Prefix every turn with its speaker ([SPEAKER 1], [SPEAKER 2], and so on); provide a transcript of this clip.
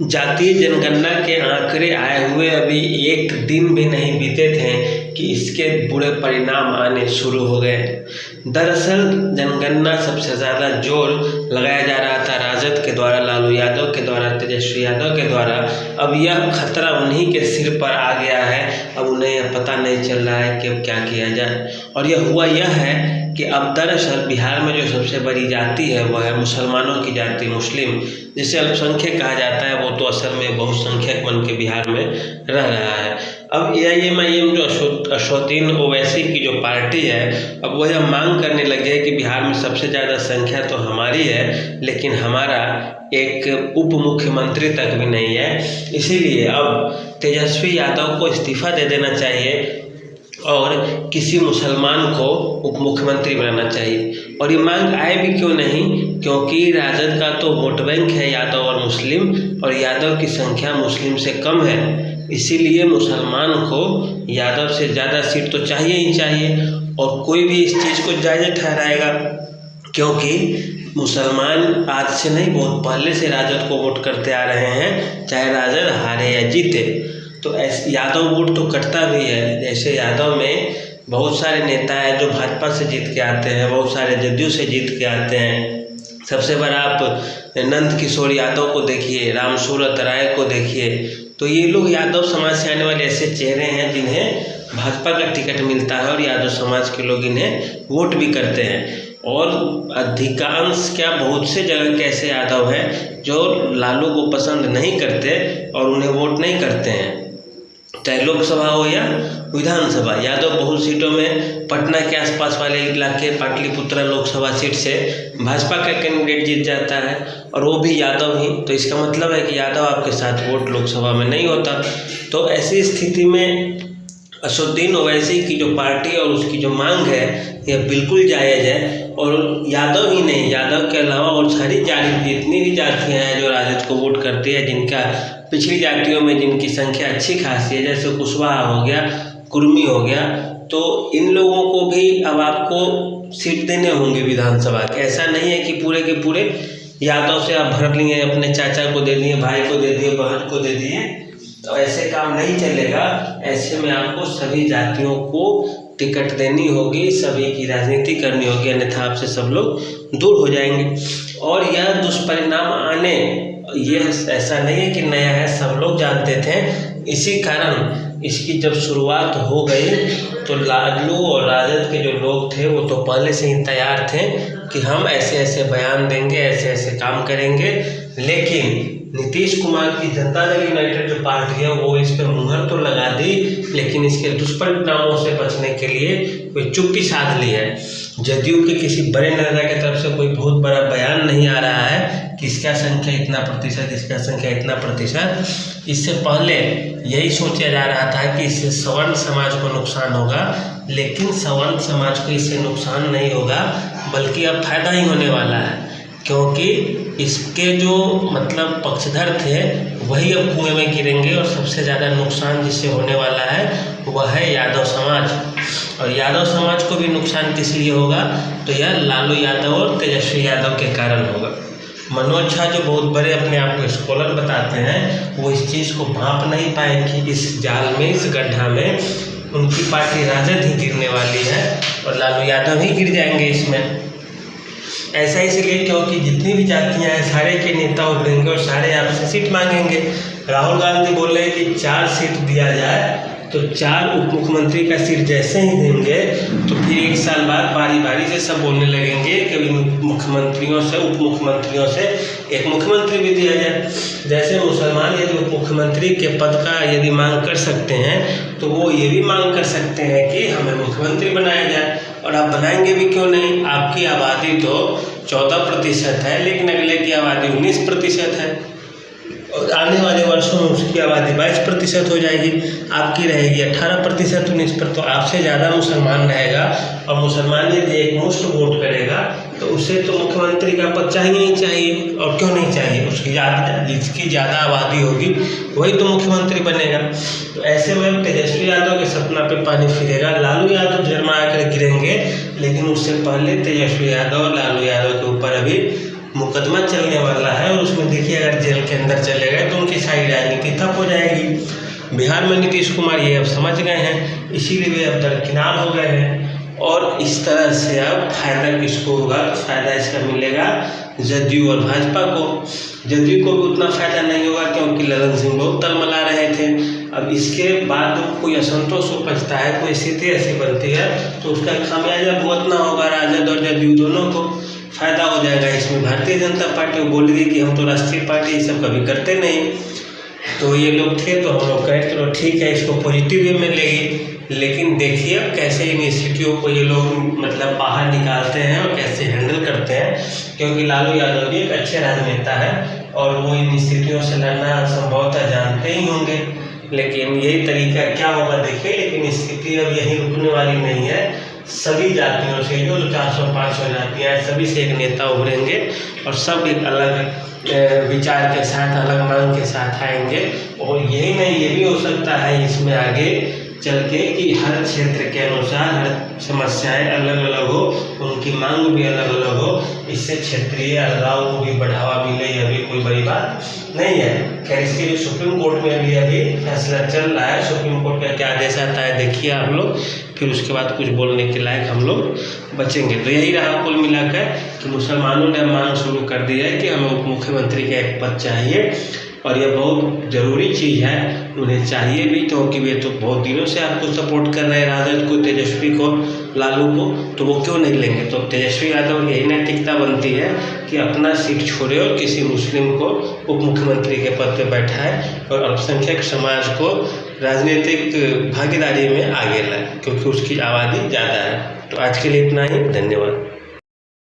[SPEAKER 1] जातीय जनगणना के आंकड़े आए हुए अभी एक दिन भी नहीं बीते थे कि इसके बुरे परिणाम आने शुरू हो गए। दरअसल जनगणना सबसे ज़्यादा जोर लगाया जा रहा था राजद के द्वारा, लालू यादव के द्वारा, तेजस्वी यादव के द्वारा। अब यह खतरा उन्हीं के सिर पर आ गया है। अब उन्हें यह पता नहीं चल रहा है कि अब क्या किया जाए। और यह हुआ यह है कि अब दरअसल बिहार में जो सबसे बड़ी जाति है वह है मुसलमानों की जाति, मुस्लिम, जिसे अल्पसंख्यक कहा जाता है। वो तो असल में बहुसंख्यक बन के बिहार में रह रहा है। अब AIMIM जो असदुद्दीन ओवैसी की जो पार्टी है, अब वह यह मांग करने लगी है कि बिहार में सबसे ज़्यादा संख्या तो हमारी है, लेकिन हमारा एक उप मुख्यमंत्री तक भी नहीं है। इसीलिए अब तेजस्वी यादव को इस्तीफा दे देना चाहिए और किसी मुसलमान को उप मुख्यमंत्री बनाना चाहिए। और ये मांग आए भी क्यों नहीं, क्योंकि राजद का तो वोट बैंक है यादव और मुस्लिम, और यादव की संख्या मुस्लिम से कम है। इसीलिए मुसलमान को यादव से ज़्यादा सीट तो चाहिए ही चाहिए। और कोई भी इस चीज़ को जायज़ ठहराएगा, क्योंकि मुसलमान आज से नहीं, बहुत पहले से राजद को वोट करते आ रहे हैं, चाहे राजद हारे या जीते। तो ऐसे यादव वोट तो कटता भी है। जैसे यादव में बहुत सारे नेता हैं जो भाजपा से जीत के आते हैं, बहुत सारे जदयू से जीत के आते हैं। सबसे बड़ा आप नंद किशोर यादव को देखिए, रामसूरत राय को देखिए। तो ये लोग यादव समाज से आने वाले ऐसे चेहरे हैं जिन्हें भाजपा का टिकट मिलता है और यादव समाज के लोग इन्हें वोट भी करते हैं। और अधिकांश क्या बहुत से जगह के ऐसे यादव हैं जो लालू को पसंद नहीं करते और उन्हें वोट नहीं करते हैं, चाहे लोकसभा हो या विधानसभा। यादव बहुत सीटों में पटना के आसपास वाले इलाके, पाटलिपुत्र लोकसभा सीट से भाजपा का कैंडिडेट जीत जाता है, और वो भी यादव ही। तो इसका मतलब है कि यादव आपके साथ वोट लोकसभा में नहीं होता। तो ऐसी स्थिति में असदुद्दीन ओवैसी की जो पार्टी और उसकी जो मांग है यह बिल्कुल जायज़ है। और यादव ही नहीं, यादव के अलावा और सारी जितनी भी जातियाँ हैं जो राजद को वोट करती है, जिनका पिछड़ी जातियों में जिनकी संख्या अच्छी खासी है, जैसे कुशवाहा हो गया, कुर्मी हो गया, तो इन लोगों को भी अब आपको सीट देने होंगे विधानसभा के। ऐसा नहीं है कि पूरे के पूरे यादव से आप भर लिए, अपने चाचा को दे दिए, भाई को दे दिए, बहन को दे दिए, तो ऐसे काम नहीं चलेगा। ऐसे में आपको सभी जातियों को टिकट देनी होगी, सभी की राजनीति करनी होगी, अन्यथा आपसे सब लोग दूर हो जाएंगे। और यह दुष्परिणाम आने, ये ऐसा नहीं है कि नया है, सब लोग जानते थे। इसी कारण इसकी जब शुरुआत हो गई तो लालू और राजद के जो लोग थे वो तो पहले से ही तैयार थे कि हम ऐसे ऐसे बयान देंगे, ऐसे ऐसे काम करेंगे। लेकिन नीतीश कुमार की जनता दल यूनाइटेड जो पार्टी है वो इस पर मुहर तो लगा दी, लेकिन इसके दुष्परिणामों से बचने के लिए कोई चुप्पी साध ली है। जदयू के किसी बड़े नेता की तरफ से कोई बहुत बड़ा बयान नहीं आ रहा है कि इसका संख्या इतना प्रतिशत, इसका संख्या इतना प्रतिशत। इससे पहले यही सोचा जा रहा था कि इससे सवर्ण समाज को नुकसान होगा, लेकिन सवर्ण समाज को इससे नुकसान नहीं होगा, बल्कि अब फायदा ही होने वाला है। क्योंकि इसके जो मतलब पक्षधर थे वही अब कुएं में गिरेंगे, और सबसे ज़्यादा नुकसान जिससे होने वाला है वह है यादव समाज। और यादव समाज को भी नुकसान किस लिए होगा, तो यह लालू यादव और तेजस्वी यादव के कारण होगा। मनोज झा जो बहुत बड़े अपने आप को स्कॉलर बताते हैं, वो इस चीज़ को भांप नहीं पाए कि इस जाल में, इस गड्ढा में उनकी पार्टी राजद ही गिरने वाली है और लालू यादव ही गिर जाएंगे इसमें। ऐसा इसलिए क्योंकि जितनी भी जातियाँ हैं सारे के नेता उभरेंगे और सारे आपसे सीट मांगेंगे। राहुल गांधी बोल रहे हैं कि 4 सीट दिया जाए, तो 4 उप मुख्यमंत्री का सीट जैसे ही देंगे तो फिर 1 साल बाद बारी बारी से सब बोलने लगेंगे कि मुख्यमंत्रियों से, उप मुख्यमंत्रियों से एक मुख्यमंत्री भी दिया जाए। जैसे मुसलमान यदि उप मुख्यमंत्री के पद का यदि मांग कर सकते हैं, तो वो ये भी मांग कर सकते हैं कि हमें मुख्यमंत्री बनाया जाए। और आप बनाएंगे भी क्यों नहीं, आपकी आबादी तो 14% है, लेकिन अगले की आबादी 19% है, और आने वाले वर्षों में उसकी आबादी 22% हो जाएगी, आपकी रहेगी 18% 19%। तो आपसे ज़्यादा मुसलमान रहेगा, और मुसलमान यदि एक मुश्त वोट करेगा तो उसे तो मुख्यमंत्री का पद चाहिए ही चाहिए। और क्यों नहीं चाहिए, उसकी जिसकी ज़्यादा आबादी होगी वही तो मुख्यमंत्री बनेगा। तो ऐसे में तेजस्वी यादव के सपना पे पानी फिरेगा। लालू यादव जरमा आकर गिरेंगे, लेकिन उससे पहले तेजस्वी यादव और लालू यादव के ऊपर अभी मुकदमा चलने वाला है और उसमें देखिए अगर जेल के अंदर चले गए तो उनकी सारी राजनीति ठप हो जाएगी। बिहार में नीतीश कुमार ये अब समझ गए हैं, इसीलिए वे अब दरकिनार हो गए हैं। और इस तरह से अब फायदा किसको होगा? फायदा इसका मिलेगा जदयू और भाजपा को। जदयू को भी उतना फायदा नहीं होगा क्योंकि ललन सिंह बहुत तलमला रहे थे। अब इसके बाद कोई असंतोष उपजता है, कोई स्थिति ऐसी बनती है तो उसका खामियाजा भुगतना होगा राजद और जदयू दोनों को। फायदा हो जाएगा इसमें। भारतीय जनता पार्टी बोलेगी कि हम तो राष्ट्रीय पार्टी ये सब कभी करते नहीं, तो ये लोग थे तो हम लोग कहे चलो ठीक है, इसको पॉजिटिव वे में लेगी। लेकिन देखिए अब कैसे इन स्थितियों को ये लोग मतलब बाहर निकालते हैं और कैसे हैंडल करते हैं, क्योंकि लालू यादव भी एक अच्छे राजनेता है और वो इन स्थितियों से लड़ना संभवतः जानते ही होंगे। लेकिन यही तरीका क्या होगा देखिए। लेकिन स्थिति अब यही रुकने वाली नहीं है। सभी जातियों से जो 400-500 जातियाँ हैं सभी से एक नेता उभरेंगे और सब एक अलग विचार के साथ, अलग मांग के साथ आएंगे। और यही नहीं, ये भी हो सकता है इसमें आगे चल के कि हर क्षेत्र के अनुसार हर समस्याएं अलग अलग हो, उनकी मांग भी अलग अलग हो, इससे क्षेत्रीय अलगाव को भी बढ़ावा मिले। यह भी कोई बड़ी बात नहीं है। खैर इसके लिए सुप्रीम कोर्ट में भी अभी फैसला चल रहा है। सुप्रीम कोर्ट का क्या आदेश आता है देखिए आप लोग, फिर उसके बाद कुछ बोलने के लायक हम लोग बचेंगे। तो यही रहा कुल मिलाकर कि मुसलमानों ने मांग शुरू कर दी है कि हमें उप मुख्यमंत्री का एक पद चाहिए और यह बहुत ज़रूरी चीज़ है। उन्हें चाहिए भी क्योंकि वे तो बहुत दिनों से आपको सपोर्ट कर रहे हैं, राजद को, तेजस्वी को, लालू को, तो वो क्यों नहीं लेंगे? तो तेजस्वी यादव यही नैतिकता बनती है कि अपना सीट छोड़े और किसी मुस्लिम को उप मुख्यमंत्री के पद पर बैठाए और अल्पसंख्यक समाज को राजनीतिक भागीदारी में आगे लाए, क्योंकि उसकी आबादी ज़्यादा है। तो आज के लिए इतना ही, धन्यवाद।